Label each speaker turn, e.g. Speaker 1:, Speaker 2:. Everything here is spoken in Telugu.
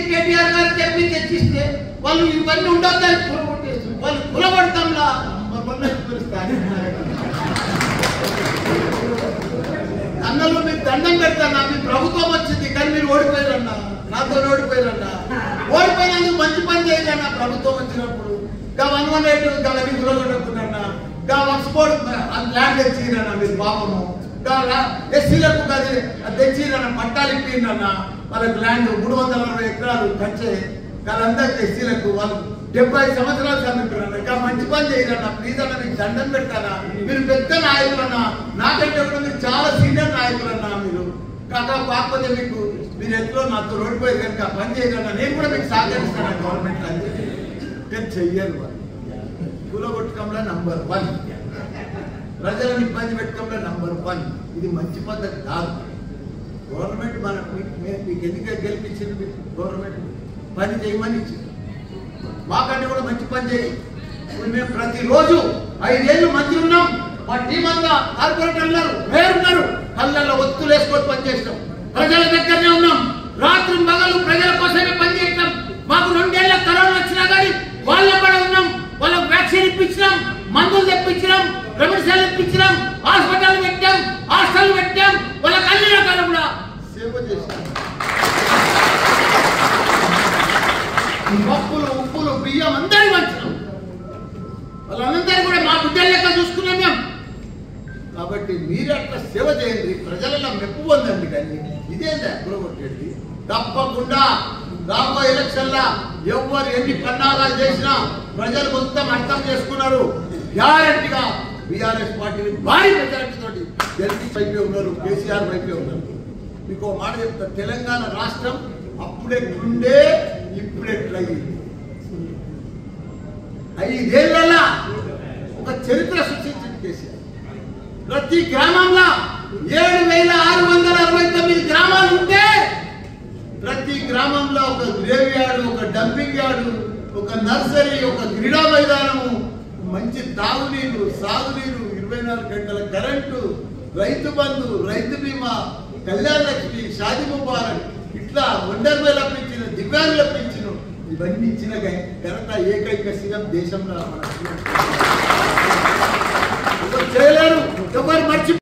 Speaker 1: కేటీఆర్ గారు తెచ్చిస్తే వాళ్ళు ఇవన్నీ ఉండొద్దని కూలగొట్టేస్తారు. వాళ్ళు కూలగొడతాంలా అన్నలు మీకు దండం పెడతానా, మీ ప్రభుత్వం వచ్చింది కానీ మీరు ఓడిపోయారన్నా, నాతో ఓడిపోయారన్నా. ఓడిపోయినందుకు మంచి పని చేయాలన్నా ప్రభుత్వం వచ్చినప్పుడు. గా 118 గలవి కూలగొట్టుకున్నా, గా వక్స్పోర్ట్ ల్యాండ్ తెచ్చిరన్నా మీరు పాపము, ఎస్సీలకు తెచ్చిరన్న పట్టాలు ఇప్పిందన్నా వాళ్ళకి ల్యాండ్ 340 ఎకరాలు పంచే వాళ్ళందరికీ ఎస్సీలకు వాళ్ళు 70 సంవత్సరాలు చదువుకున్నారు. ఇంకా మంచి పని చేయరన్నా, ప్లీజ్ అన్న మీకు దండం పెట్టారా. మీరు పెద్ద నాయకులన్నా, నాకంటే కూడా మీరు చాలా సీనియర్ నాయకులన్నా. మీరు కాకపోతే మీకు మీరు ఎట్లో నాతో రోడ్డుపోయి కనుక పని చేయరన్నా, నేను కూడా మీకు సహకరిస్తాను గవర్నమెంట్ అని చెప్పి చెయ్యరు. కూలగొట్టకంలో నంబర్ 1, ప్రజలను ఇబ్బంది పెట్టడంలో నంబర్ 1. ఇది మంచి పద్ధతి కాదు. గవర్నమెంట్ మీకు ఎందుకు గెలిపించింది? గవర్నమెంట్ పని చేయమని ఇచ్చింది. మాకంటే కూడా మంచి పని చేయి. మేము ప్రతిరోజు 5 ఏళ్ళు మంచి ఉన్నాం. మా టీం అంతా కార్పొరేటర్లు వేరున్నారు, కళ్ళల్లో ఒత్తులు వేసుకొని పనిచేస్తాం. ప్రజల దగ్గరనే ఉన్నాం. రాత్రి మగలు ప్రజల కోసమే పనిచేస్తాం. మాకు 2 ఏళ్ళ కరోనా వచ్చినా కానీ వాళ్ళ కూడా ఉన్నాం. వాళ్ళకు వ్యాక్సిన్ ఇప్పించినాం, మందులు తెప్పించినాం, రెమెడిసిన్ ఇప్పించినాం, హాస్పిటల్ పెట్టాం, హాస్టల్ పెట్టాం. వాళ్ళకి అన్ని రకాలు కూడా సేవ చేస్తాం. పప్పులు, ఉప్పులు, బియ్యం అందరి వంచినాం. వాళ్ళందరూ కూడా మా బిడ్డల లెక్క చూసుకున్నాం మేము. కాబట్టి మీరు అట్లా సేవ చేయండి, ప్రజలలో మెప్పు పొందండి. కానీ ఇదేందా కూలగొట్టేది? తప్పకుండా రాబోయే ఎలక్షన్లా ఎవరు ఎన్ని పన్నాగాలు చేసినా ప్రజలు మొత్తం అర్థం చేసుకున్నారు. గ్యారెంటీగా బీఆర్ఎస్ పార్టీని భారీ మెజారిటీతో గెలిచి వైపే ఉన్నారు, కేసీఆర్ వైపే ఉన్నారు. మీకు ఒక మాట చెప్తా, తెలంగాణ రాష్ట్రం అప్పుడెట్లుండే ఇప్పుడెట్లయింది. 5 ఏళ్ళ ఒక చరిత్ర సృష్టించింది కేసీఆర్. ప్రతి గ్రామంలో 7,669 గ్రామాలు ఉంటే ప్రతి గ్రామంలో ఒక గ్రేవ్ యార్డు, ఒక డంపింగ్ యార్డు, ఒక నర్సరీ, ఒక క్రీడా మైదానము, మంచి తాగునీరు, సాగునీరు, 24 గంటల కరెంటు, రైతు బంధు, రైతు బీమా, కళ్యాణ లక్ష్మి, షాది ముబారక్, ఇట్లా వండర్వేల పెంచిన, దివ్యాంగుల పెంచిన, ఇవన్నీ ఇచ్చిన ఘనత ఏకైక సీఎం దేశంలో చేయలేరు. ఎవరు మర్చి